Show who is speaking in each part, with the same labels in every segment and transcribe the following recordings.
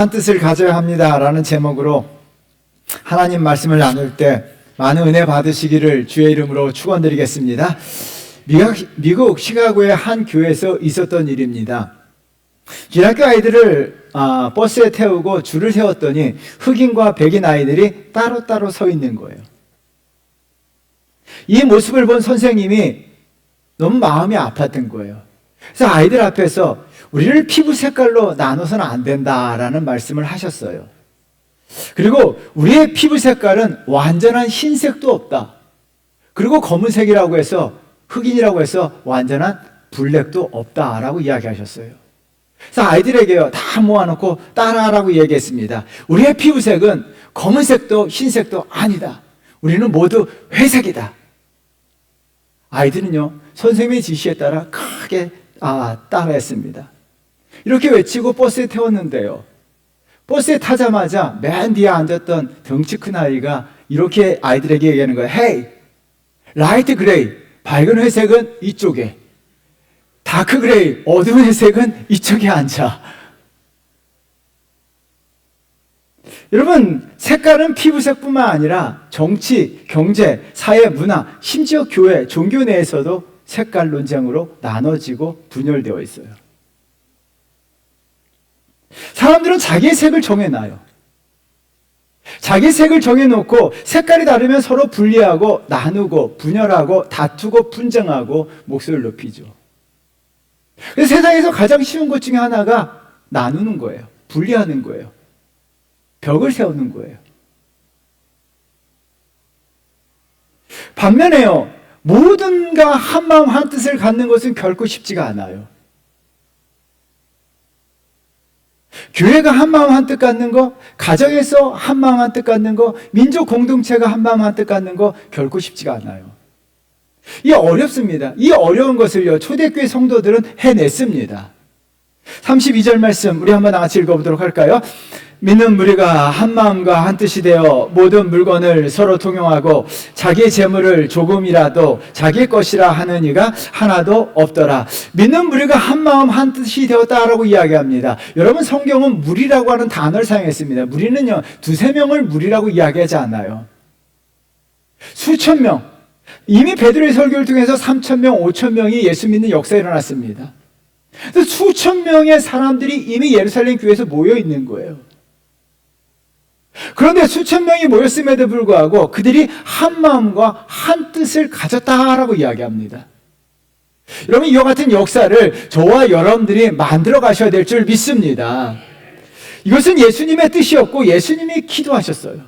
Speaker 1: 한 뜻을 가져야 합니다라는 제목으로 하나님 말씀을 나눌 때 많은 은혜 받으시기를 주의 이름으로 축원드리겠습니다. 미국 시카고의 한 교회에서 있었던 일입니다. 중학교 아이들을 버스에 태우고 줄을 세웠더니 흑인과 백인 아이들이 따로따로 서 있는 거예요. 이 모습을 본 선생님이 너무 마음이 아팠던 거예요. 그래서 아이들 앞에서 우리를 피부 색깔로 나눠서는 안 된다라는 말씀을 하셨어요. 그리고 우리의 피부 색깔은 완전한 흰색도 없다. 그리고 검은색이라고 해서 흑인이라고 해서 완전한 블랙도 없다라고 이야기하셨어요. 그래서 아이들에게요 다 모아놓고 따라하라고 얘기했습니다. 우리의 피부색은 검은색도 흰색도 아니다. 우리는 모두 회색이다. 아이들은요 선생님의 지시에 따라 크게 따라했습니다. 이렇게 외치고 버스에 태웠는데요, 버스에 타자마자 맨 뒤에 앉았던 덩치 큰 아이가 이렇게 아이들에게 얘기하는 거예요. Hey, 라이트 그레이, 밝은 회색은 이쪽에, 다크 그레이, 어두운 회색은 이쪽에 앉아. 여러분, 색깔은 피부색뿐만 아니라 정치, 경제, 사회, 문화, 심지어 교회, 종교 내에서도 색깔 논쟁으로 나눠지고 분열되어 있어요. 사람들은 자기의 색을 정해놔요. 자기 색을 정해놓고 색깔이 다르면 서로 분리하고 나누고 분열하고 다투고 분쟁하고 목소리를 높이죠. 그래서 세상에서 가장 쉬운 것 중에 하나가 나누는 거예요. 분리하는 거예요. 벽을 세우는 거예요. 반면에요, 모든가 한마음 한뜻을 갖는 것은 결코 쉽지가 않아요. 교회가 한마음 한뜻 갖는 거, 가정에서 한마음 한뜻 갖는 거, 민족 공동체가 한마음 한뜻 갖는 거 결코 쉽지가 않아요. 이 어렵습니다. 이 어려운 것을요 초대교회 성도들은 해냈습니다. 32절 말씀 우리 한번 같이 읽어보도록 할까요? 믿는 무리가 한 마음과 한 뜻이 되어 모든 물건을 서로 통용하고 자기의 재물을 조금이라도 자기의 것이라 하는 이가 하나도 없더라. 믿는 무리가 한 마음 한 뜻이 되었다라고 이야기합니다. 여러분, 성경은 무리라고 하는 단어를 사용했습니다. 무리는요 두세 명을 무리라고 이야기하지 않아요. 수천 명, 이미 베드로의 설교를 통해서 3,000명, 5,000명이 예수 믿는 역사가 일어났습니다. 수천 명의 사람들이 이미 예루살렘 교회에서 모여 있는 거예요. 그런데 수천 명이 모였음에도 불구하고 그들이 한 마음과 한 뜻을 가졌다라고 이야기합니다. 여러분, 이와 같은 역사를 저와 여러분들이 만들어 가셔야 될 줄 믿습니다. 이것은 예수님의 뜻이었고 예수님이 기도하셨어요.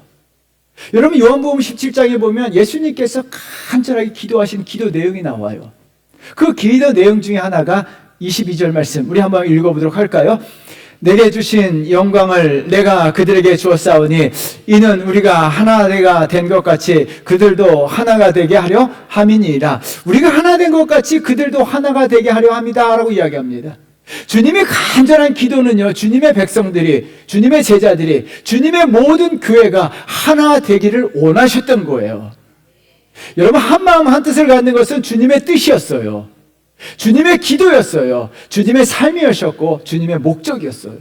Speaker 1: 여러분, 요한복음 17장에 보면 예수님께서 간절하게 기도하신 기도 내용이 나와요. 그 기도 내용 중에 하나가 22절 말씀 우리 한번 읽어보도록 할까요? 내게 주신 영광을 내가 그들에게 주었사오니 이는 우리가 하나가 된 것 같이 그들도 하나가 되게 하려 함이니이다. 우리가 하나 된 것 같이 그들도 하나가 되게 하려 합니다 라고 이야기합니다. 주님의 간절한 기도는요, 주님의 백성들이, 주님의 제자들이, 주님의 모든 교회가 하나 되기를 원하셨던 거예요. 여러분, 한 마음 한 뜻을 갖는 것은 주님의 뜻이었어요. 주님의 기도였어요. 주님의 삶이었고 주님의 목적이었어요.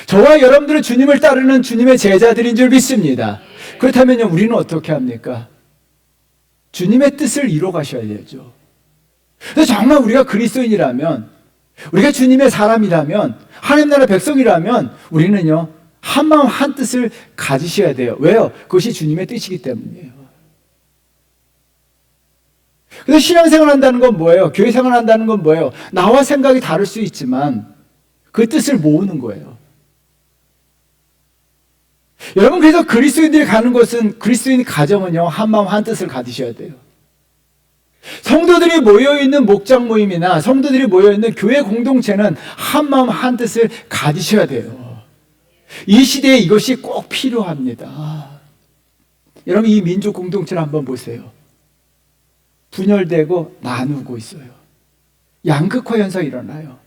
Speaker 1: 저와 여러분들은 주님을 따르는 주님의 제자들인 줄 믿습니다. 그렇다면요, 우리는 어떻게 합니까? 주님의 뜻을 이뤄 가셔야 되죠. 그래서 정말 우리가 그리스도인이라면, 우리가 주님의 사람이라면, 하나님 나라 백성이라면 우리는요 한 마음 한 뜻을 가지셔야 돼요. 왜요? 그것이 주님의 뜻이기 때문이에요. 그래서 신앙생활 한다는 건 뭐예요? 교회 생활 한다는 건 뭐예요? 나와 생각이 다를 수 있지만 그 뜻을 모으는 거예요. 여러분, 그래서 그리스도인들이 가는 곳은, 그리스도인 가정은요 한 마음 한 뜻을 가지셔야 돼요. 성도들이 모여있는 목장 모임이나 성도들이 모여있는 교회 공동체는 한 마음 한 뜻을 가지셔야 돼요. 이 시대에 이것이 꼭 필요합니다. 여러분, 이 민족 공동체를 한번 보세요. 분열되고 나누고 있어요. 양극화 현상이 일어나요.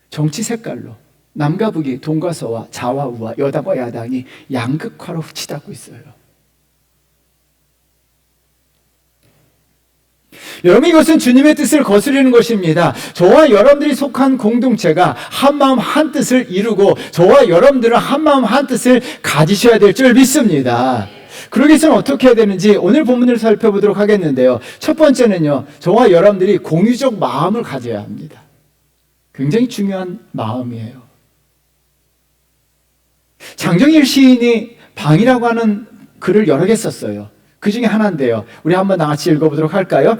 Speaker 1: 정치 색깔로 남과 북이, 동과 서와 좌와 우와, 여당과 야당이 양극화로 치닫고 있어요. 여러분, 이것은 주님의 뜻을 거스르는 것입니다. 저와 여러분들이 속한 공동체가 한마음 한뜻을 이루고 저와 여러분들은 한마음 한뜻을 가지셔야 될 줄 믿습니다. 그러기 위해서는 어떻게 해야 되는지 오늘 본문을 살펴보도록 하겠는데요. 첫 번째는요, 저와 여러분들이 공유적 마음을 가져야 합니다. 굉장히 중요한 마음이에요. 장정일 시인이 방이라고 하는 글을 여러 개 썼어요. 그 중에 하나인데요. 우리 한번 나같이 읽어보도록 할까요?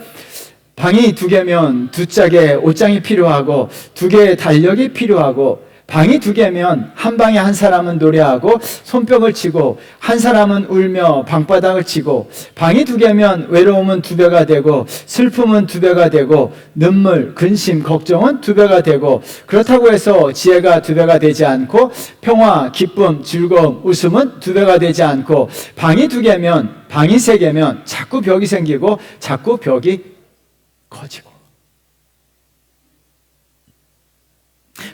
Speaker 1: 방이 2개면 2짝의 옷장이 필요하고 2개의 달력이 필요하고 방이 2개면 한 방에 한 사람은 노래하고 손뼉을 치고 한 사람은 울며 방바닥을 치고 방이 2개면 외로움은 2배가 되고 슬픔은 2배가 되고 눈물, 근심, 걱정은 2배가 되고 그렇다고 해서 지혜가 2배가 되지 않고 평화, 기쁨, 즐거움, 웃음은 2배가 되지 않고 방이 2개면 방이 3개면 자꾸 벽이 생기고 자꾸 벽이 커지고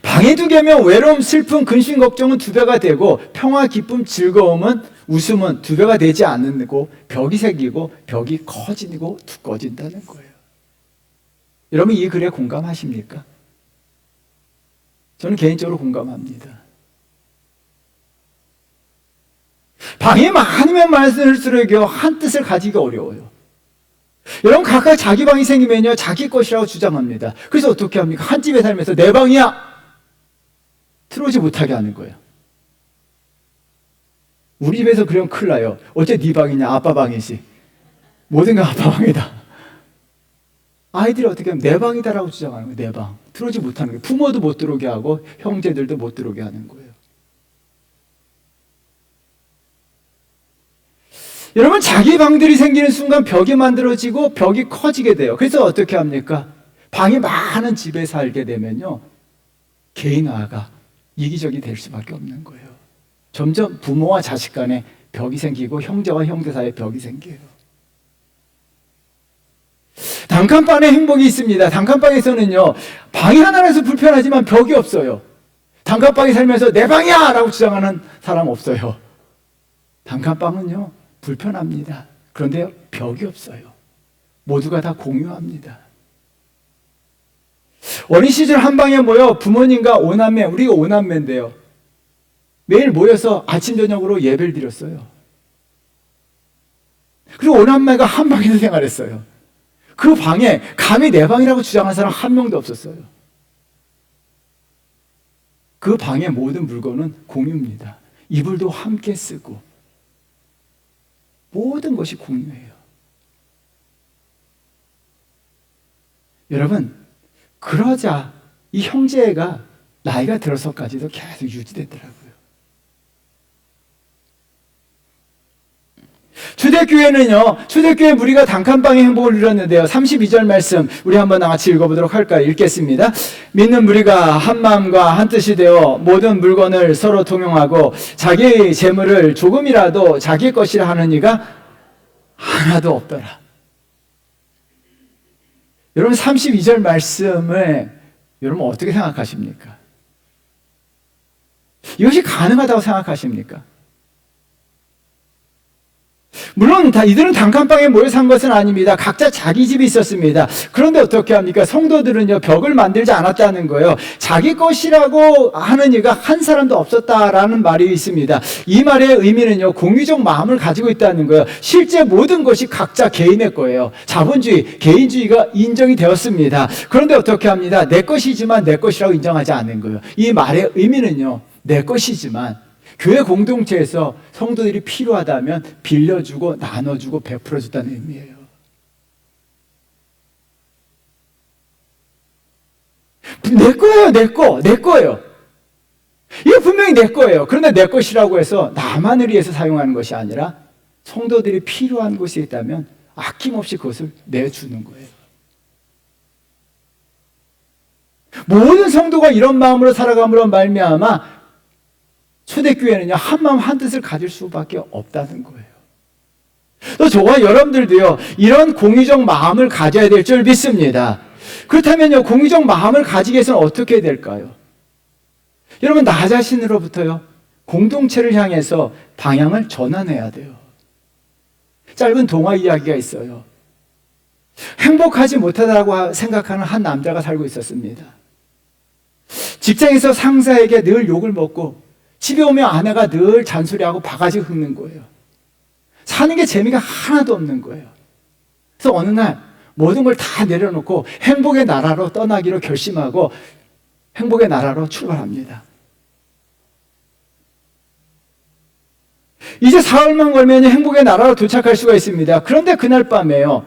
Speaker 1: 방이 2개면 외로움, 슬픔, 근심, 걱정은 2배가 되고 평화, 기쁨, 즐거움은 웃음은 2배가 되지 않고 벽이 생기고 벽이 커지고 두꺼워진다는 거예요. 여러분, 이 글에 공감하십니까? 저는 개인적으로 공감합니다. 방이 많으면 많을수록 한 뜻을 가지기 어려워요. 여러분, 각각 자기 방이 생기면요, 자기 것이라고 주장합니다. 그래서 어떻게 합니까? 한 집에 살면서 내 방이야! 들어오지 못하게 하는 거예요. 우리 집에서 그러면 큰일 나요. 어째 네 방이냐? 아빠 방이지. 모든 건 아빠 방이다. 아이들이 어떻게 하면 내 방이다라고 주장하는 거예요. 내 방. 들어오지 못하는 거예요. 부모도 못 들어오게 하고 형제들도 못 들어오게 하는 거예요. 여러분, 자기 방들이 생기는 순간 벽이 만들어지고 벽이 커지게 돼요. 그래서 어떻게 합니까? 방이 많은 집에 살게 되면요, 개인화가 이기적이 될 수밖에 없는 거예요. 점점 부모와 자식 간에 벽이 생기고 형제와 형제 사이에 벽이 생겨요. 단칸방에 행복이 있습니다. 단칸방에서는요, 방이 하나라서 불편하지만 벽이 없어요. 단칸방에 살면서 내 방이야! 라고 주장하는 사람 없어요. 단칸방은요, 불편합니다. 그런데 벽이 없어요. 모두가 다 공유합니다. 어린 시절 한 방에 모여 부모님과 5남매, 우리가 5남매인데요. 매일 모여서 아침 저녁으로 예배를 드렸어요. 그리고 5남매가 한 방에서 생활했어요. 그 방에 감히 내 방이라고 주장한 사람 한 명도 없었어요. 그 방의 모든 물건은 공유입니다. 이불도 함께 쓰고 모든 것이 공유예요. 여러분, 그러자 이 형제가 나이가 들어서까지도 계속 유지되더라고요. 초대교회는요, 초대교회 무리가 단칸방의 행복을 누렸는데요. 32절 말씀 우리 한번 같이 읽어보도록 할까요? 읽겠습니다. 믿는 무리가 한 마음과 한 뜻이 되어 모든 물건을 서로 통용하고 자기 재물을 조금이라도 자기 것이라 하는 이가 하나도 없더라. 여러분, 32절 말씀을 여러분 어떻게 생각하십니까? 이것이 가능하다고 생각하십니까? 물론 이들은 단칸방에 모여 산 것은 아닙니다. 각자 자기 집이 있었습니다. 그런데 어떻게 합니까? 성도들은요, 벽을 만들지 않았다는 거예요. 자기 것이라고 하는 이가 한 사람도 없었다라는 말이 있습니다. 이 말의 의미는요, 공유적 마음을 가지고 있다는 거예요. 실제 모든 것이 각자 개인의 거예요. 자본주의, 개인주의가 인정이 되었습니다. 그런데 어떻게 합니다? 내 것이지만 내 것이라고 인정하지 않는 거예요. 이 말의 의미는요, 내 것이지만 교회 공동체에서 성도들이 필요하다면 빌려주고 나눠주고 베풀어줬다는 의미예요. 내 거예요, 내 거예요. 이거 분명히 내 거예요. 그런데 내 것이라고 해서 나만을 위해서 사용하는 것이 아니라 성도들이 필요한 곳이 있다면 아낌없이 그것을 내주는 거예요. 모든 성도가 이런 마음으로 살아감으로 말미암아 초대교회는요, 한마음 한뜻을 가질 수밖에 없다는 거예요. 또 저와 여러분들도요, 이런 공유적 마음을 가져야 될 줄 믿습니다. 그렇다면요, 공유적 마음을 가지기 위해서는 어떻게 될까요? 여러분, 나 자신으로부터요, 공동체를 향해서 방향을 전환해야 돼요. 짧은 동화 이야기가 있어요. 행복하지 못하다고 생각하는 한 남자가 살고 있었습니다. 직장에서 상사에게 늘 욕을 먹고 집에 오면 아내가 늘 잔소리하고 바가지 긁는 거예요. 사는 게 재미가 하나도 없는 거예요. 그래서 어느 날 모든 걸 다 내려놓고 행복의 나라로 떠나기로 결심하고 행복의 나라로 출발합니다. 이제 사흘만 걸면 행복의 나라로 도착할 수가 있습니다. 그런데 그날 밤에요,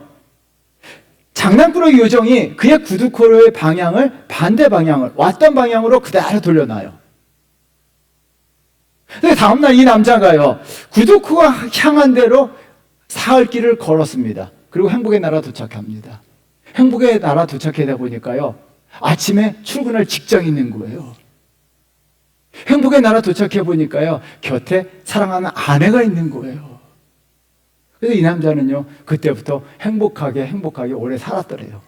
Speaker 1: 장난꾸러기 요정이 그의 구두코로의 방향을 반대 방향을 왔던 방향으로 그대로 돌려놔요. 근데 다음날 이 남자가요, 구두코가 향한 대로 사흘길을 걸었습니다. 그리고 행복의 나라 도착합니다. 행복의 나라 도착하다 보니까요, 아침에 출근할 직장이 있는 거예요. 행복의 나라 도착해 보니까요, 곁에 사랑하는 아내가 있는 거예요. 그래서 이 남자는요, 그때부터 행복하게 오래 살았더래요.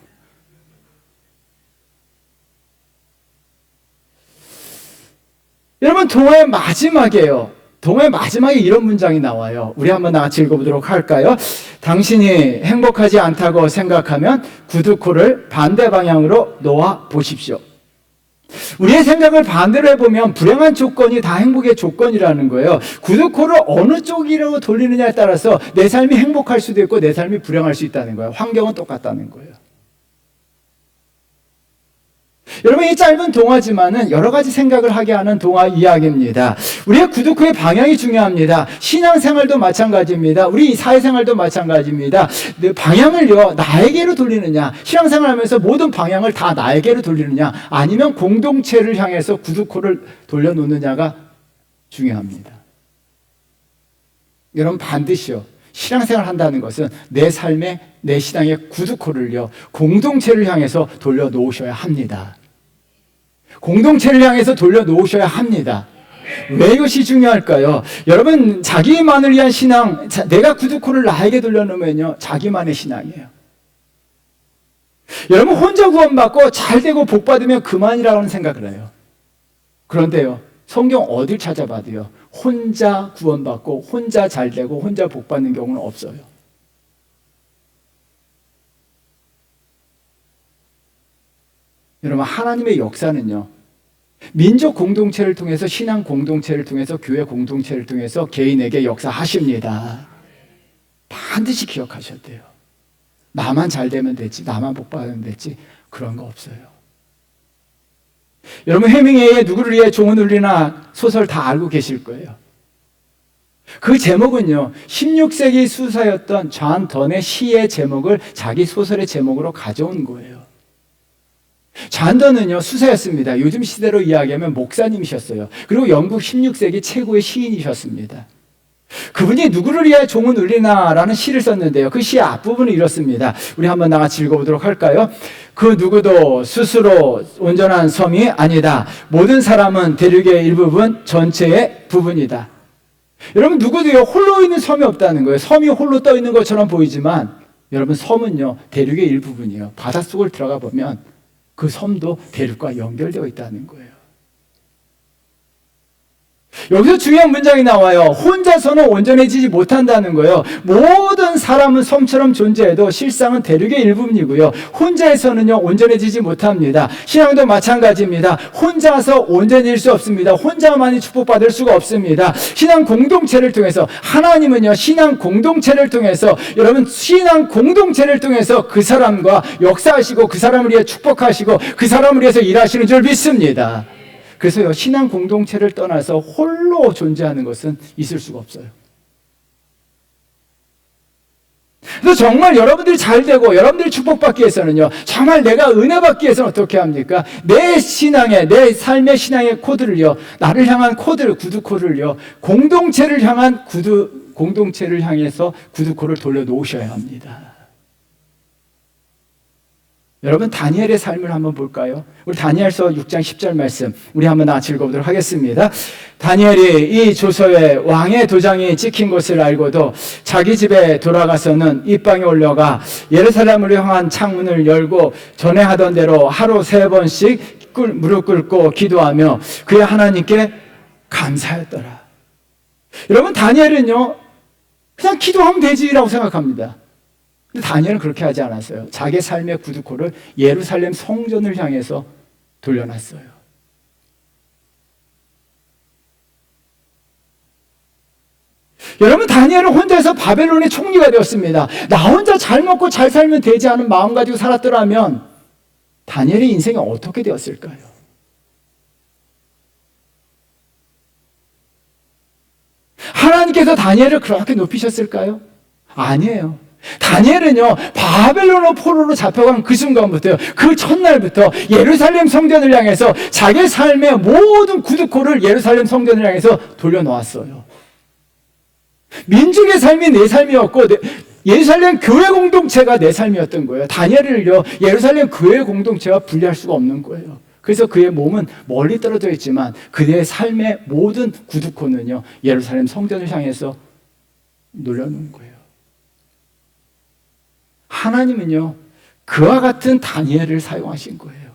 Speaker 1: 여러분, 동화의 마지막에요, 동화의 마지막에 이런 문장이 나와요. 우리 한번 같이 읽어보도록 할까요? 당신이 행복하지 않다고 생각하면 구두코를 반대 방향으로 놓아 보십시오. 우리의 생각을 반대로 해보면 불행한 조건이 다 행복의 조건이라는 거예요. 구두코를 어느 쪽으로 돌리느냐에 따라서 내 삶이 행복할 수도 있고 내 삶이 불행할 수 있다는 거예요. 환경은 똑같다는 거예요. 여러분, 이 짧은 동화지만은 여러 가지 생각을 하게 하는 동화 이야기입니다. 우리의 구두코의 방향이 중요합니다. 신앙생활도 마찬가지입니다. 우리 사회생활도 마찬가지입니다. 방향을요, 나에게로 돌리느냐, 신앙생활하면서 모든 방향을 다 나에게로 돌리느냐, 아니면 공동체를 향해서 구두코를 돌려놓느냐가 중요합니다. 여러분, 반드시요, 신앙생활 한다는 것은 내 삶의, 내 신앙의 구두코를요, 공동체를 향해서 돌려놓으셔야 합니다. 공동체를 향해서 돌려놓으셔야 합니다. 왜 이것이 중요할까요? 여러분, 자기만을 위한 신앙, 내가 구두코를 나에게 돌려놓으면요, 자기만의 신앙이에요. 여러분, 혼자 구원받고 잘되고 복받으면 그만이라는 생각을 해요. 그런데요, 성경 어딜 찾아봐도요, 혼자 구원받고 혼자 잘되고 혼자 복받는 경우는 없어요. 여러분, 하나님의 역사는요, 민족 공동체를 통해서, 신앙 공동체를 통해서, 교회 공동체를 통해서 개인에게 역사하십니다. 반드시 기억하셔야 돼요. 나만 잘 되면 됐지, 나만 복받으면 됐지, 그런 거 없어요. 여러분, 해밍웨이의 누구를 위해 종은 울리나 소설 다 알고 계실 거예요. 그 제목은요, 16세기 수사였던 존 던의 시의 제목을 자기 소설의 제목으로 가져온 거예요. 존 던은요, 수사였습니다. 요즘 시대로 이야기하면 목사님이셨어요. 그리고 영국 16세기 최고의 시인이셨습니다. 그분이 누구를 위해 종은 울리나라는 시를 썼는데요, 그 시의 앞부분은 이렇습니다. 우리 한번 나같이 읽어보도록 할까요? 그 누구도 스스로 온전한 섬이 아니다. 모든 사람은 대륙의 일부분, 전체의 부분이다. 여러분, 누구도요, 홀로 있는 섬이 없다는 거예요. 섬이 홀로 떠 있는 것처럼 보이지만 여러분, 섬은요, 대륙의 일부분이에요. 바닷속을 들어가 보면 그 섬도 대륙과 연결되어 있다는 거예요. 여기서 중요한 문장이 나와요. 혼자서는 온전해지지 못한다는 거예요. 모든 사람은 섬처럼 존재해도 실상은 대륙의 일부분이고요, 혼자서는요, 온전해지지 못합니다. 신앙도 마찬가지입니다. 혼자서 온전해질 수 없습니다. 혼자만이 축복받을 수가 없습니다. 신앙 공동체를 통해서, 하나님은요, 신앙 공동체를 통해서, 여러분, 신앙 공동체를 통해서 그 사람과 역사하시고 그 사람을 위해 축복하시고 그 사람을 위해서 일하시는 줄 믿습니다. 그래서요, 신앙 공동체를 떠나서 홀로 존재하는 것은 있을 수가 없어요. 그래서 정말 여러분들이 잘 되고 여러분들이 축복받기 위해서는요, 정말 내가 은혜 받기 위해서는 어떻게 합니까? 내 신앙의, 내 삶의 신앙의 코드를요, 나를 향한 코드를, 구두코를요, 공동체를 향해서 구두코를 돌려놓으셔야 합니다. 여러분, 다니엘의 삶을 한번 볼까요? 우리 다니엘서 6장 10절 말씀 우리 한번 같이 읽어보도록 하겠습니다. 다니엘이 이 조서에 왕의 도장이 찍힌 것을 알고도 자기 집에 돌아가서는 입방에 올려가 예루살렘을 향한 창문을 열고 전에 하던 대로 하루 3번씩 무릎 꿇고 기도하며 그의 하나님께 감사했더라. 여러분, 다니엘은요, 그냥 기도하면 되지라고 생각합니다. 다니엘은 그렇게 하지 않았어요. 자기 삶의 구두코를 예루살렘 성전을 향해서 돌려놨어요. 여러분, 다니엘은 혼자서 바벨론의 총리가 되었습니다. 나 혼자 잘 먹고 잘 살면 되지 않은 마음 가지고 살았더라면 다니엘의 인생이 어떻게 되었을까요? 하나님께서 다니엘을 그렇게 높이셨을까요? 아니에요. 다니엘은요, 바벨론 포로로 잡혀간 그 순간부터요, 그 첫날부터 예루살렘 성전을 향해서 자기 삶의 모든 구두코를 예루살렘 성전을 향해서 돌려놓았어요. 민족의 삶이 내 삶이었고, 예루살렘 교회 공동체가 내 삶이었던 거예요. 다니엘을요, 예루살렘 교회 공동체와 분리할 수가 없는 거예요. 그래서 그의 몸은 멀리 떨어져 있지만 그의 삶의 모든 구두코는요, 예루살렘 성전을 향해서 놀려놓은 거예요. 하나님은요, 그와 같은 다니엘을 사용하신 거예요.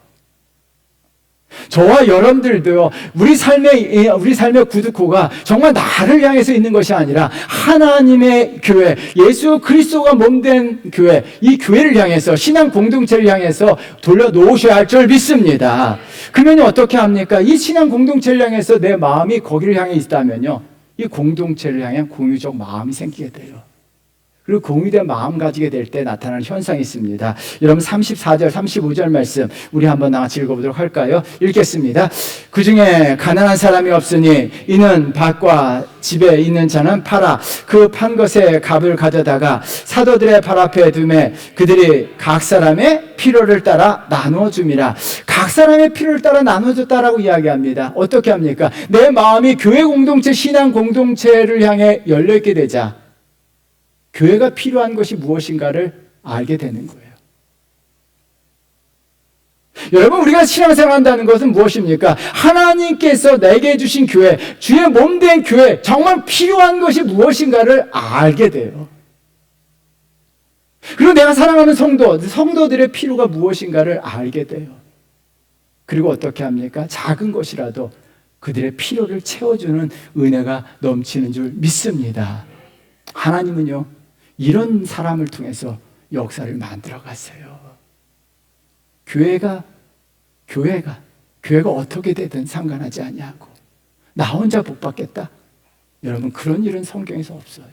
Speaker 1: 저와 여러분들도요, 우리 삶의 구두코가 정말 나를 향해서 있는 것이 아니라 하나님의 교회, 예수 그리스도가 몸된 교회, 이 교회를 향해서, 신앙 공동체를 향해서 돌려놓으셔야 할 줄 믿습니다. 그러면 어떻게 합니까? 이 신앙 공동체를 향해서 내 마음이 거기를 향해 있다면요, 이 공동체를 향한 공유적 마음이 생기게 돼요. 그리고 공유된 마음 가지게 될 때 나타나는 현상이 있습니다. 여러분, 34절, 35절 말씀 우리 한번 같이 읽어보도록 할까요? 읽겠습니다. 그 중에 가난한 사람이 없으니 이는 밭과 집에 있는 자는 팔아 그 판 것의 값을 가져다가 사도들의 발 앞에 두매 그들이 각 사람의 필요를 따라 나누어 줌이라. 각 사람의 필요를 따라 나눠줬다라고 이야기합니다. 어떻게 합니까? 내 마음이 교회 공동체, 신앙 공동체를 향해 열려있게 되자 교회가 필요한 것이 무엇인가를 알게 되는 거예요. 여러분, 우리가 신앙생활 한다는 것은 무엇입니까? 하나님께서 내게 주신 교회, 주의 몸된 교회, 정말 필요한 것이 무엇인가를 알게 돼요. 그리고 내가 사랑하는 성도들의 필요가 무엇인가를 알게 돼요. 그리고 어떻게 합니까? 작은 것이라도 그들의 필요를 채워주는 은혜가 넘치는 줄 믿습니다. 하나님은요, 이런 사람을 통해서 역사를 만들어 갔어요. 교회가 어떻게 되든 상관하지 아니하고 나 혼자 복 받겠다. 여러분, 그런 일은 성경에서 없어요.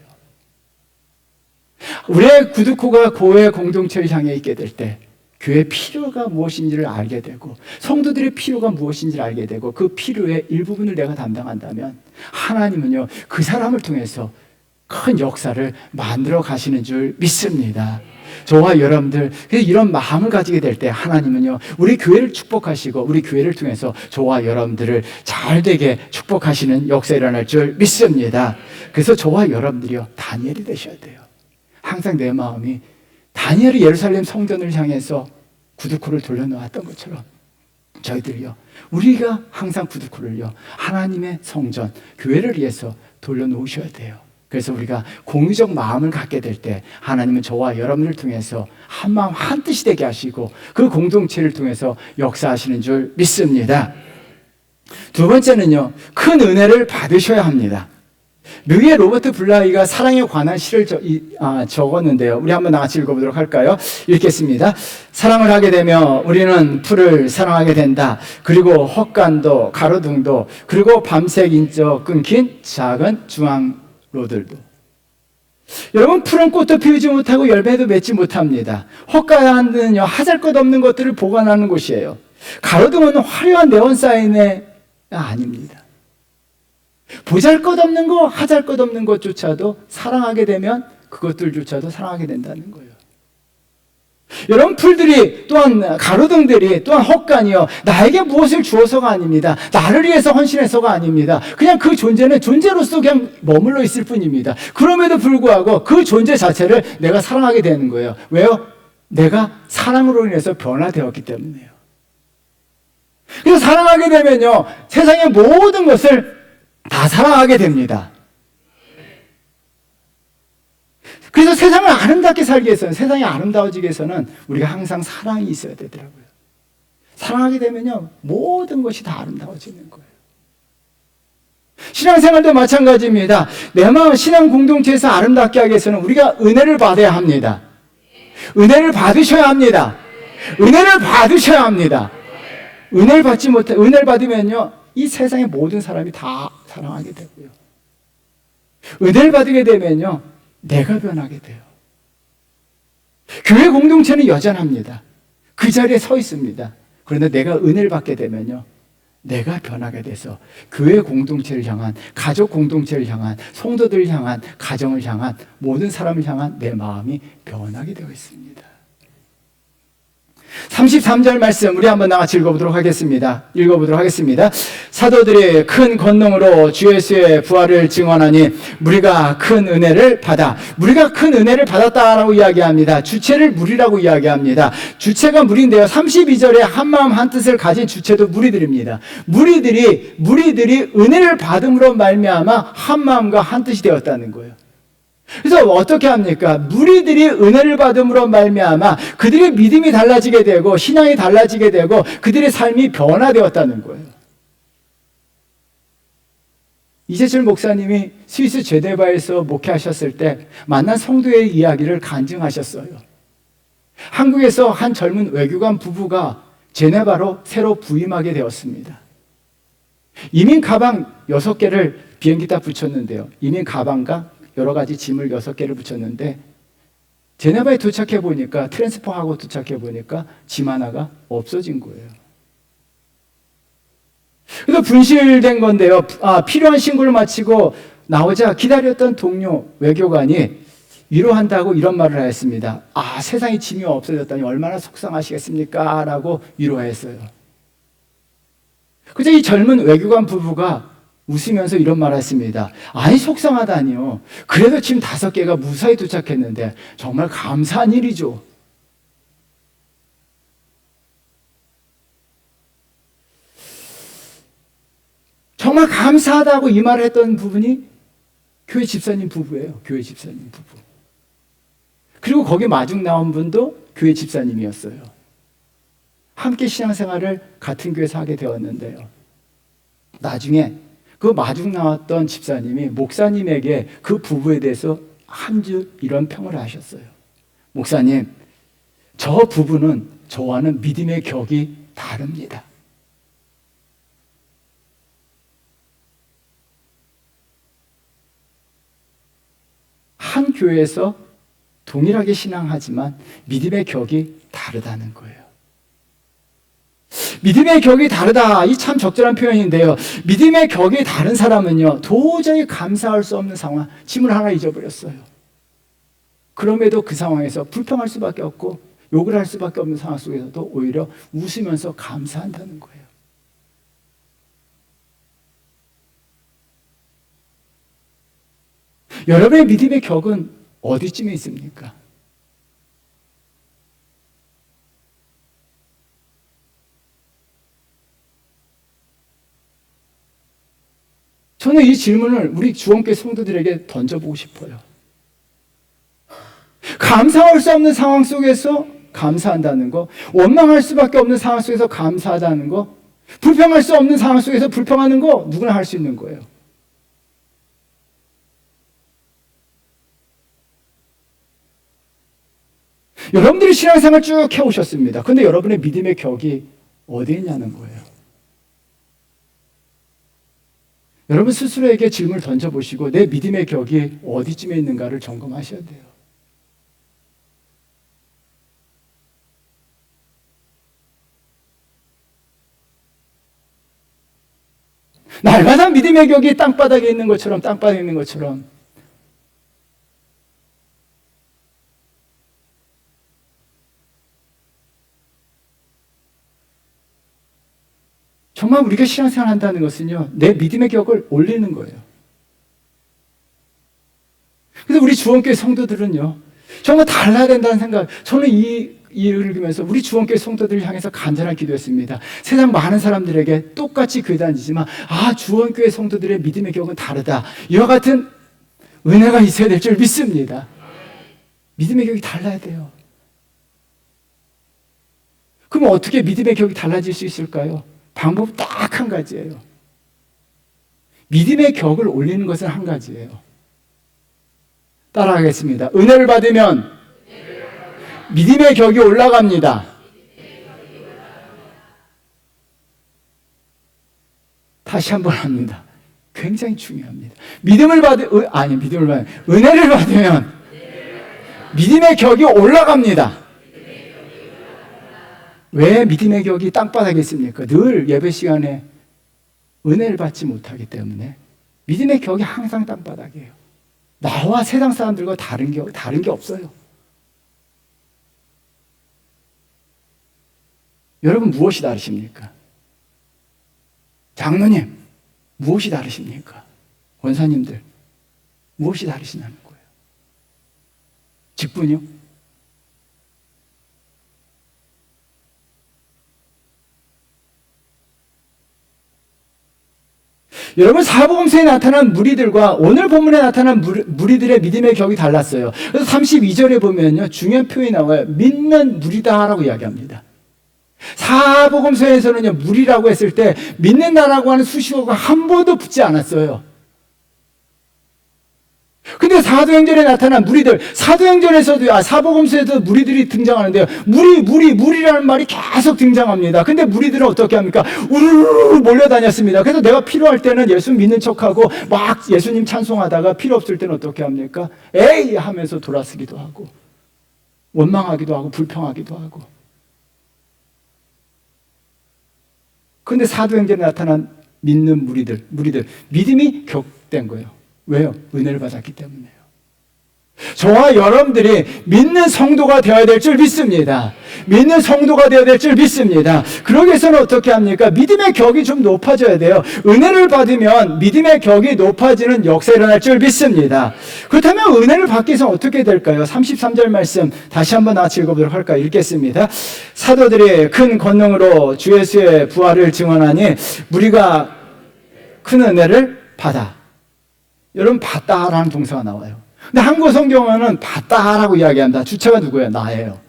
Speaker 1: 우리의 구두코가 교회 공동체를 향해 있게 될 때 교회의 필요가 무엇인지를 알게 되고 성도들의 필요가 무엇인지를 알게 되고 그 필요의 일부분을 내가 담당한다면 하나님은요, 그 사람을 통해서 큰 역사를 만들어 가시는 줄 믿습니다. 저와 여러분들, 이런 마음을 가지게 될 때 하나님은요, 우리 교회를 축복하시고 우리 교회를 통해서 저와 여러분들을 잘되게 축복하시는 역사가 일어날 줄 믿습니다. 그래서 저와 여러분들이요, 다니엘이 되셔야 돼요. 항상 내 마음이 다니엘이 예루살렘 성전을 향해서 구두코를 돌려놓았던 것처럼 저희들이요, 우리가 항상 구두코를요, 하나님의 성전, 교회를 위해서 돌려놓으셔야 돼요. 그래서 우리가 공유적 마음을 갖게 될 때 하나님은 저와 여러분을 통해서 한 마음 한 뜻이 되게 하시고 그 공동체를 통해서 역사하시는 줄 믿습니다. 두 번째는요, 큰 은혜를 받으셔야 합니다. 르위의 로버트 블라이가 사랑에 관한 시를 적었는데요. 우리 한번 같이 읽어보도록 할까요? 읽겠습니다. 사랑을 하게 되면 우리는 풀을 사랑하게 된다. 그리고 헛간도 가로등도 그리고 밤색 인적 끊긴 작은 중앙로들도. 여러분, 풀은 꽃도 피우지 못하고 열매도 맺지 못합니다. 헛간은요, 하잘것없는 것들을 보관하는 곳이에요. 가로등은 화려한 네온 사인이 아닙니다. 보잘것없는 거, 하잘것없는 것조차도 사랑하게 되면 그것들조차도 사랑하게 된다는 거예요. 여러분, 풀들이 또한 가로등들이 또한 헛간이요, 나에게 무엇을 주어서가 아닙니다. 나를 위해서 헌신해서가 아닙니다. 그냥 그 존재는 존재로서 그냥 머물러 있을 뿐입니다. 그럼에도 불구하고 그 존재 자체를 내가 사랑하게 되는 거예요. 왜요? 내가 사랑으로 인해서 변화되었기 때문이에요. 그래서 사랑하게 되면요, 세상의 모든 것을 다 사랑하게 됩니다. 그래서 세상을 아름답게 살기 위해서는, 세상이 아름다워지기 위해서는 우리가 항상 사랑이 있어야 되더라고요. 사랑하게 되면요, 모든 것이 다 아름다워지는 거예요. 신앙생활도 마찬가지입니다. 내 마음 신앙 공동체에서 아름답게 하기 위해서는 우리가 은혜를 받아야 합니다. 은혜를 받으셔야 합니다. 은혜를 받으셔야 합니다. 은혜를 받으면요, 이 세상의 모든 사람이 다 사랑하게 되고요. 은혜를 받게 되면요, 내가 변하게 돼요. 교회 공동체는 여전합니다. 그 자리에 서 있습니다. 그런데 내가 은혜를 받게 되면요, 내가 변하게 돼서 교회 공동체를 향한, 가족 공동체를 향한, 성도들을 향한, 가정을 향한, 모든 사람을 향한 내 마음이 변하게 되어 있습니다. 33절 말씀 우리 한번 나같이 읽어보도록 하겠습니다. 사도들이 큰 권능으로 주 예수의 부활을 증언하니 무리가 큰 은혜를 받았다라고 이야기합니다. 주체를 무리라고 이야기합니다. 주체가 무리인데요, 32절에 한마음 한뜻을 가진 주체도 무리들입니다. 무리들이 은혜를 받음으로 말미암아 한마음과 한뜻이 되었다는 거예요. 그래서 어떻게 합니까? 무리들이 은혜를 받음으로 말미암아 그들의 믿음이 달라지게 되고 신앙이 달라지게 되고 그들의 삶이 변화되었다는 거예요. 이재철 목사님이 스위스 제네바에서 목회하셨을 때 만난 성도의 이야기를 간증하셨어요. 한국에서 한 젊은 외교관 부부가 제네바로 새로 부임하게 되었습니다. 이민 가방 6개를 비행기에다 붙였는데요. 이민 가방과 여러 가지 짐을 6개를 붙였는데 제네바에 도착해 보니까, 트랜스퍼하고 도착해 보니까 짐 하나가 없어진 거예요. 그래서 분실된 건데요. 필요한 신고를 마치고 나오자 기다렸던 동료 외교관이 위로한다고 이런 말을 했습니다. 세상에 짐이 없어졌다니 얼마나 속상하시겠습니까? 라고 위로했어요. 그래서 이 젊은 외교관 부부가 웃으면서 이런 말을 했습니다. 아니, 속상하다니요. 그래도 짐 5개가 무사히 도착했는데 정말 감사한 일이죠. 정말 감사하다고 이 말을 했던 부분이 교회 집사님 부부예요. 교회 집사님 부부. 그리고 거기 마중 나온 분도 교회 집사님이었어요. 함께 신앙생활을 같은 교회에서 하게 되었는데요. 나중에 그 마중 나왔던 집사님이 목사님에게 그 부부에 대해서 한 줄 이런 평을 하셨어요. 목사님, 저 부부는 저와는 믿음의 격이 다릅니다. 한 교회에서 동일하게 신앙하지만 믿음의 격이 다르다는 거예요. 믿음의 격이 다르다. 이 참 적절한 표현인데요. 믿음의 격이 다른 사람은요, 도저히 감사할 수 없는 상황, 짐을 하나 잊어버렸어요. 그럼에도 그 상황에서 불평할 수밖에 없고 욕을 할 수밖에 없는 상황 속에서도 오히려 웃으면서 감사한다는 거예요. 여러분의 믿음의 격은 어디쯤에 있습니까? 저는 이 질문을 우리 주원교회 성도들에게 던져보고 싶어요. 감사할 수 없는 상황 속에서 감사한다는 거, 원망할 수밖에 없는 상황 속에서 감사하다는 거, 불평할 수 없는 상황 속에서 불평하는 거 누구나 할 수 있는 거예요. 여러분들이 신앙생활 쭉 해오셨습니다. 그런데 여러분의 믿음의 격이 어디에 있냐는 거예요. 여러분 스스로에게 질문을 던져보시고 내 믿음의 격이 어디쯤에 있는가를 점검하셔야 돼요. 날마다 믿음의 격이 땅바닥에 있는 것처럼 정말 우리가 신앙생활 한다는 것은요, 내 믿음의 격을 올리는 거예요. 그래서 우리 주원교회 성도들은요, 정말 달라야 된다는 생각, 저는 이 읽으면서 우리 주원교회 성도들을 향해서 간절한 기도했습니다. 세상 많은 사람들에게 똑같이 교회 다니지만, 주원교회 성도들의 믿음의 격은 다르다. 이와 같은 은혜가 있어야 될 줄 믿습니다. 믿음의 격이 달라야 돼요. 그럼 어떻게 믿음의 격이 달라질 수 있을까요? 방법 딱 한 가지예요. 믿음의 격을 올리는 것은 한 가지예요. 따라하겠습니다. 은혜를 받으면 믿음의 격이 올라갑니다. 다시 한번 합니다. 굉장히 중요합니다. 믿음을 은혜를 받으면 믿음의 격이 올라갑니다. 왜 믿음의 격이 땅바닥에 있습니까? 늘 예배 시간에 은혜를 받지 못하기 때문에 믿음의 격이 항상 땅바닥이에요. 나와 세상 사람들과 다른 게 없어요. 여러분 무엇이 다르십니까? 장로님 무엇이 다르십니까? 원사님들 무엇이 다르시냐는 거예요. 직분이요? 여러분 사복음서에 나타난 무리들과 오늘 본문에 나타난 무리들의 믿음의 격이 달랐어요. 그래서 32절에 보면요 중요한 표현이 나와요. 믿는 무리다라고 이야기합니다. 사복음서에서는요 무리라고 했을 때 믿는다라고 하는 수식어가 한 번도 붙지 않았어요. 근데 사도행전에 나타난 무리들, 사도행전에서도 사복음서에도 무리들이 등장하는데요. 무리라는 말이 계속 등장합니다. 근데 무리들은 어떻게 합니까? 우르르 몰려다녔습니다. 그래서 내가 필요할 때는 예수 믿는 척하고 막 예수님 찬송하다가 필요 없을 때는 어떻게 합니까? 에이 하면서 돌아서기도 하고 원망하기도 하고 불평하기도 하고. 근데 사도행전에 나타난 믿는 무리들 믿음이 격된 거예요. 왜요? 은혜를 받았기 때문에요. 저와 여러분들이 믿는 성도가 되어야 될 줄 믿습니다. 믿는 성도가 되어야 될 줄 믿습니다. 그러기 위해서는 어떻게 합니까? 믿음의 격이 좀 높아져야 돼요. 은혜를 받으면 믿음의 격이 높아지는 역사가 일어날 줄 믿습니다. 그렇다면 은혜를 받기 위해서 어떻게 될까요? 33절 말씀 다시 한번 같이 읽어보도록 할까요? 읽겠습니다. 사도들이 큰 권능으로 주 예수의 부활을 증언하니 무리가 큰 은혜를 받아. 여러분 받다라는 동사가 나와요. 근데 한국 성경에는 받다라고 이야기합니다. 주체가 누구예요? 나예요.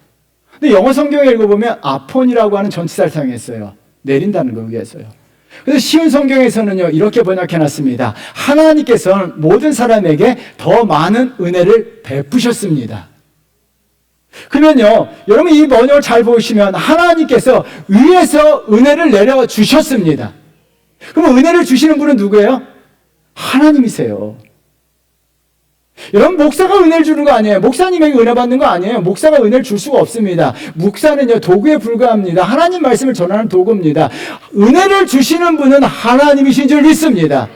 Speaker 1: 근데 영어 성경에 읽어보면 아폰이라고 하는 전치사를 사용했어요. 내린다는 거 위해서요. 그래서 쉬운 성경에서는요 이렇게 번역해놨습니다. 하나님께서는 모든 사람에게 더 많은 은혜를 베푸셨습니다. 그러면요 여러분 이 번역을 잘 보시면 하나님께서 위에서 은혜를 내려주셨습니다. 그럼 은혜를 주시는 분은 누구예요? 하나님이세요. 여러분 목사가 은혜를 주는 거 아니에요. 목사님에게 은혜 받는 거 아니에요. 목사가 은혜를 줄 수가 없습니다. 목사는요 도구에 불과합니다. 하나님 말씀을 전하는 도구입니다. 은혜를 주시는 분은 하나님이신 줄 믿습니다.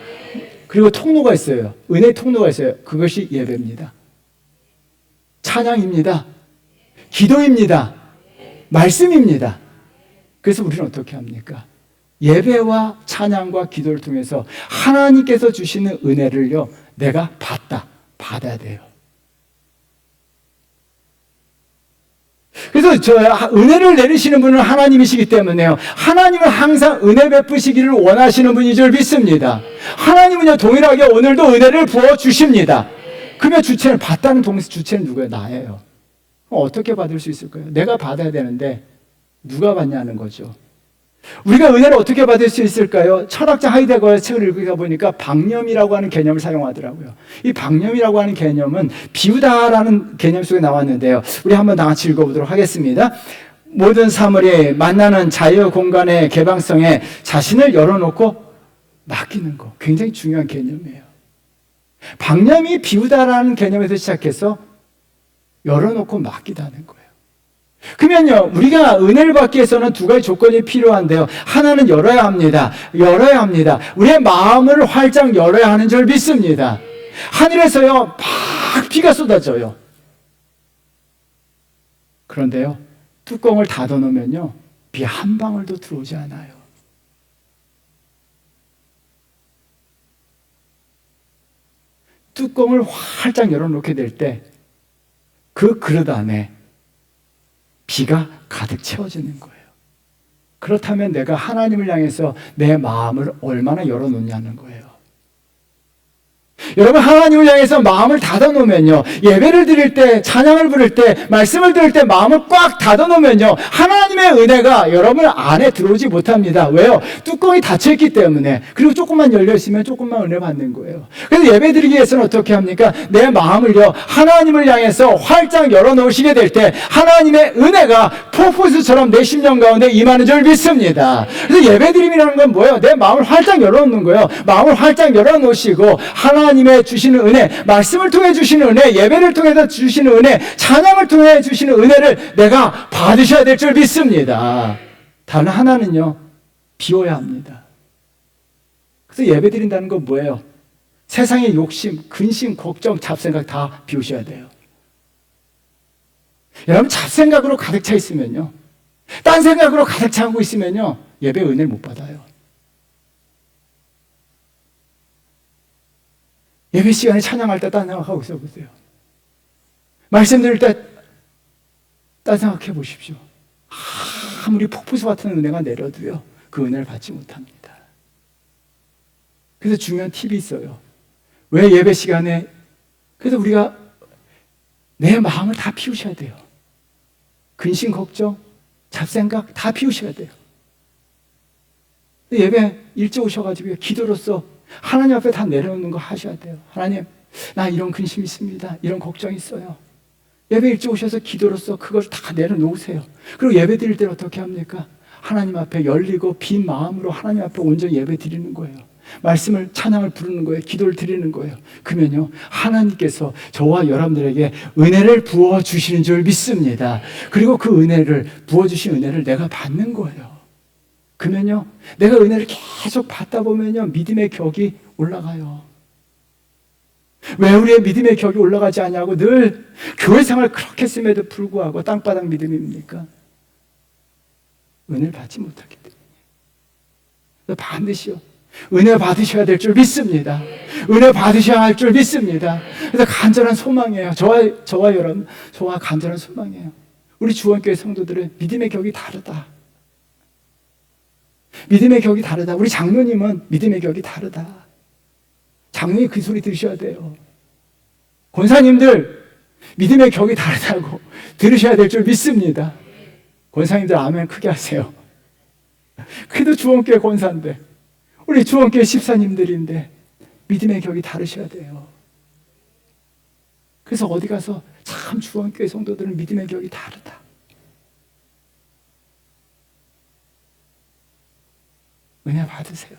Speaker 1: 그리고 통로가 있어요. 은혜의 통로가 있어요. 그것이 예배입니다. 찬양입니다. 기도입니다. 말씀입니다. 그래서 우리는 어떻게 합니까? 예배와 찬양과 기도를 통해서 하나님께서 주시는 은혜를요 내가 받아야 돼요. 그래서 은혜를 내리시는 분은 하나님이시기 때문에요 하나님은 항상 은혜 베푸시기를 원하시는 분인 줄 믿습니다. 하나님은요 동일하게 오늘도 은혜를 부어주십니다. 그러면 주체는 받다는 동시에 주체는 누구예요? 나예요. 어떻게 받을 수 있을까요? 내가 받아야 되는데 누가 받냐는 거죠. 우리가 은혜를 어떻게 받을 수 있을까요? 철학자 하이데거의 책을 읽다 보니까 방념이라고 하는 개념을 사용하더라고요. 이 방념이라고 하는 개념은 비우다라는 개념 속에 나왔는데요. 우리 한번 다 같이 읽어보도록 하겠습니다. 모든 사물이 만나는 자유 공간의 개방성에 자신을 열어놓고 맡기는 거. 굉장히 중요한 개념이에요. 방념이 비우다라는 개념에서 시작해서 열어놓고 맡기다는 거예요. 그러면요 우리가 은혜를 받기 위해서는 두 가지 조건이 필요한데요. 하나는 열어야 합니다. 우리의 마음을 활짝 열어야 하는 줄 믿습니다. 하늘에서요 막 비가 쏟아져요. 그런데요 뚜껑을 닫아놓으면요 비 한 방울도 들어오지 않아요. 뚜껑을 활짝 열어놓게 될 때 그 그릇 안에 비가 가득 채워지는 거예요. 그렇다면 내가 하나님을 향해서 내 마음을 얼마나 열어놓냐는 거예요. 여러분, 하나님을 향해서 마음을 닫아놓으면요, 예배를 드릴 때, 찬양을 부를 때, 말씀을 들을 때 마음을 꽉 닫아놓으면요, 하나님의 은혜가 여러분 안에 들어오지 못합니다. 왜요? 뚜껑이 닫혀있기 때문에. 그리고 조금만 열려있으면 조금만 은혜 받는 거예요. 그래서 예배 드리기 위해서는 어떻게 합니까? 내 마음을요, 하나님을 향해서 활짝 열어놓으시게 될 때 하나님의 은혜가 폭포수처럼 내 심령 가운데 임하는 줄 믿습니다. 그래서 예배 드림이라는 건 뭐예요? 내 마음을 활짝 열어놓는 거예요. 마음을 활짝 열어놓으시고 하나님의 주시는 은혜, 말씀을 통해 주시는 은혜, 예배를 통해서 주시는 은혜, 찬양을 통해 주시는 은혜를 내가 받으셔야 될 줄 믿습니다. 단 하나는요, 비워야 합니다. 그래서 예배 드린다는 건 뭐예요? 세상의 욕심, 근심, 걱정, 잡생각 다 비우셔야 돼요. 여러분, 잡생각으로 가득 차 있으면요, 딴 생각으로 가득 차고 있으면요, 예배 은혜를 못 받아요. 예배 시간에 찬양할 때 딴 생각하고 있어 보세요. 말씀 들을 때 딴 생각해 보십시오. 아무리 폭포수 같은 은혜가 내려도요, 그 은혜를 받지 못합니다. 그래서 중요한 팁이 있어요. 왜 예배 시간에, 그래서 우리가 내 마음을 다 피우셔야 돼요. 근심, 걱정, 잡생각 다 피우셔야 돼요. 예배 일찍 오셔가지고 기도로서 하나님 앞에 다 내려놓는 거 하셔야 돼요. 하나님, 나 이런 근심 있습니다. 이런 걱정 있어요. 예배 일찍 오셔서 기도로서 그걸 다 내려놓으세요. 그리고 예배 드릴 때 어떻게 합니까? 하나님 앞에 열리고 빈 마음으로 하나님 앞에 온전히 예배 드리는 거예요. 말씀을, 찬양을 부르는 거예요. 기도를 드리는 거예요. 그러면요, 하나님께서 저와 여러분들에게 은혜를 부어주시는 줄 믿습니다. 그리고 그 은혜를, 부어주신 은혜를 내가 받는 거예요. 그러면요, 내가 은혜를 계속 받다 보면요, 믿음의 격이 올라가요. 왜 우리의 믿음의 격이 올라가지 않냐고 늘 교회 생활 그렇게 했음에도 불구하고 땅바닥 믿음입니까? 은혜를 받지 못하기 때문에. 반드시요, 은혜 받으셔야 될 줄 믿습니다. 은혜 받으셔야 할 줄 믿습니다. 그래서 간절한 소망이에요. 저와 여러분, 저와 간절한 소망이에요. 우리 주원교회 성도들은 믿음의 격이 다르다. 믿음의 격이 다르다. 우리 장로님은 믿음의 격이 다르다. 장로님 그 소리 들으셔야 돼요. 권사님들 믿음의 격이 다르다고 들으셔야 될 줄 믿습니다. 권사님들 아멘 크게 하세요. 그래도 주원교회 권사인데, 우리 주원교회 집사님들인데 믿음의 격이 다르셔야 돼요. 그래서 어디 가서 참 주원교회 성도들은 믿음의 격이 다르다. 은혜 받으세요.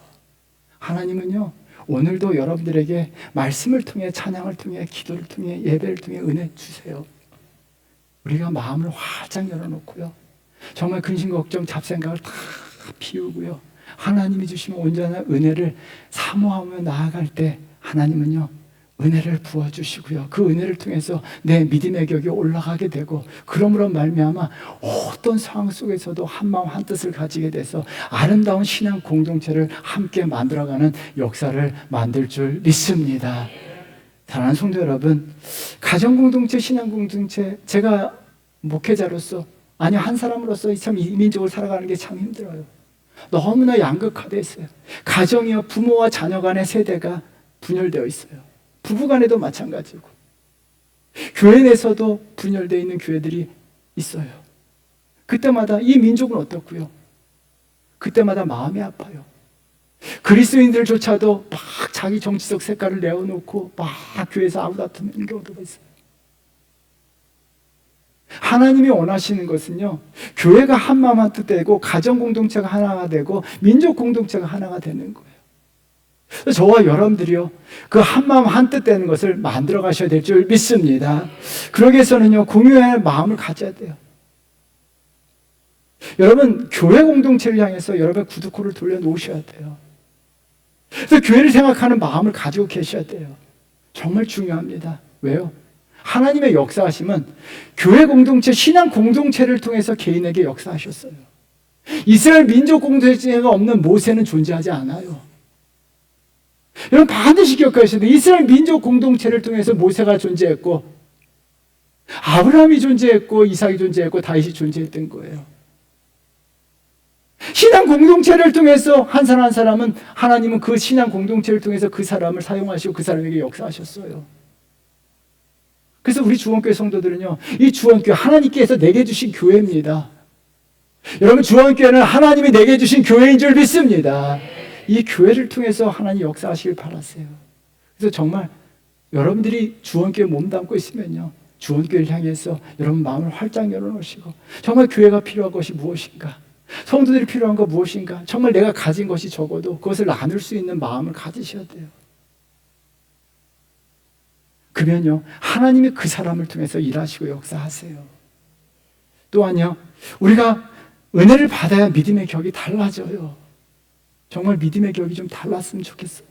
Speaker 1: 하나님은요, 오늘도 여러분들에게 말씀을 통해, 찬양을 통해, 기도를 통해, 예배를 통해 은혜 주세요. 우리가 마음을 활짝 열어놓고요, 정말 근심, 걱정, 잡생각을 다 비우고요, 하나님이 주시는 온전한 은혜를 사모하며 나아갈 때 하나님은요, 은혜를 부어주시고요, 그 은혜를 통해서 내 믿음의 격이 올라가게 되고, 그러므로 말미암아 어떤 상황 속에서도 한마음 한뜻을 가지게 돼서 아름다운 신앙 공동체를 함께 만들어가는 역사를 만들 줄 믿습니다. 사랑하는 성도 여러분, 가정공동체, 신앙공동체, 제가 목회자로서, 아니 한 사람으로서 참 이 민족을 살아가는 게 참 힘들어요. 너무나 양극화되어 있어요. 가정이요, 부모와 자녀 간의 세대가 분열되어 있어요. 부부간에도 마찬가지고, 교회 내에서도 분열되어 있는 교회들이 있어요. 그때마다 이 민족은 어떻고요? 그때마다 마음이 아파요. 그리스도인들조차도 막 자기 정치적 색깔을 내어놓고 막 교회에서 아우다투는 경우도 있어요. 하나님이 원하시는 것은요, 교회가 한마음 한뜻 되고, 가정 공동체가 하나가 되고, 민족 공동체가 하나가 되는 거예요. 저와 여러분들이요, 그 한마음 한뜻 되는 것을 만들어 가셔야 될 줄 믿습니다. 그러기 위해서는요, 공유할 마음을 가져야 돼요. 여러분, 교회 공동체를 향해서 여러분 구두코를 돌려놓으셔야 돼요. 그래서 교회를 생각하는 마음을 가지고 계셔야 돼요. 정말 중요합니다. 왜요? 하나님의 역사하심은 교회 공동체, 신앙 공동체를 통해서 개인에게 역사하셨어요. 이스라엘 민족 공동체가 없는 모세는 존재하지 않아요. 여러분 반드시 기억하셔야 돼요. 이스라엘 민족 공동체를 통해서 모세가 존재했고, 아브라함이 존재했고, 이삭이 존재했고, 다윗이 존재했던 거예요. 신앙 공동체를 통해서 한 사람 한 사람은 하나님은 그 신앙 공동체를 통해서 그 사람을 사용하시고 그 사람에게 역사하셨어요. 그래서 우리 주원교회 성도들은요, 이 주원교회 하나님께서 내게 주신 교회입니다. 여러분, 주원교회는 하나님이 내게 주신 교회인 줄 믿습니다. 이 교회를 통해서 하나님 역사하시길 바라세요. 그래서 정말 여러분들이 주원교회 몸담고 있으면요, 주원교회를 향해서 여러분 마음을 활짝 열어놓으시고, 정말 교회가 필요한 것이 무엇인가, 성도들이 필요한 거 무엇인가, 정말 내가 가진 것이 적어도 그것을 나눌 수 있는 마음을 가지셔야 돼요. 그러면요, 하나님이 그 사람을 통해서 일하시고 역사하세요. 또한요, 우리가 은혜를 받아야 믿음의 격이 달라져요. 정말 믿음의 격이 좀 달랐으면 좋겠어요.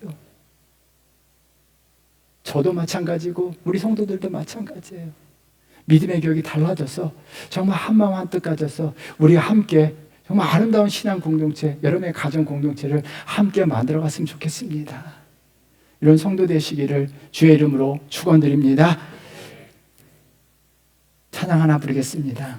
Speaker 1: 저도 마찬가지고 우리 성도들도 마찬가지예요. 믿음의 격이 달라져서 정말 한마음 한뜻 가져서 우리가 함께 정말 아름다운 신앙 공동체, 여러분의 가정 공동체를 함께 만들어 갔으면 좋겠습니다. 이런 성도 되시기를 주의 이름으로 축원드립니다. 찬양 하나 부르겠습니다.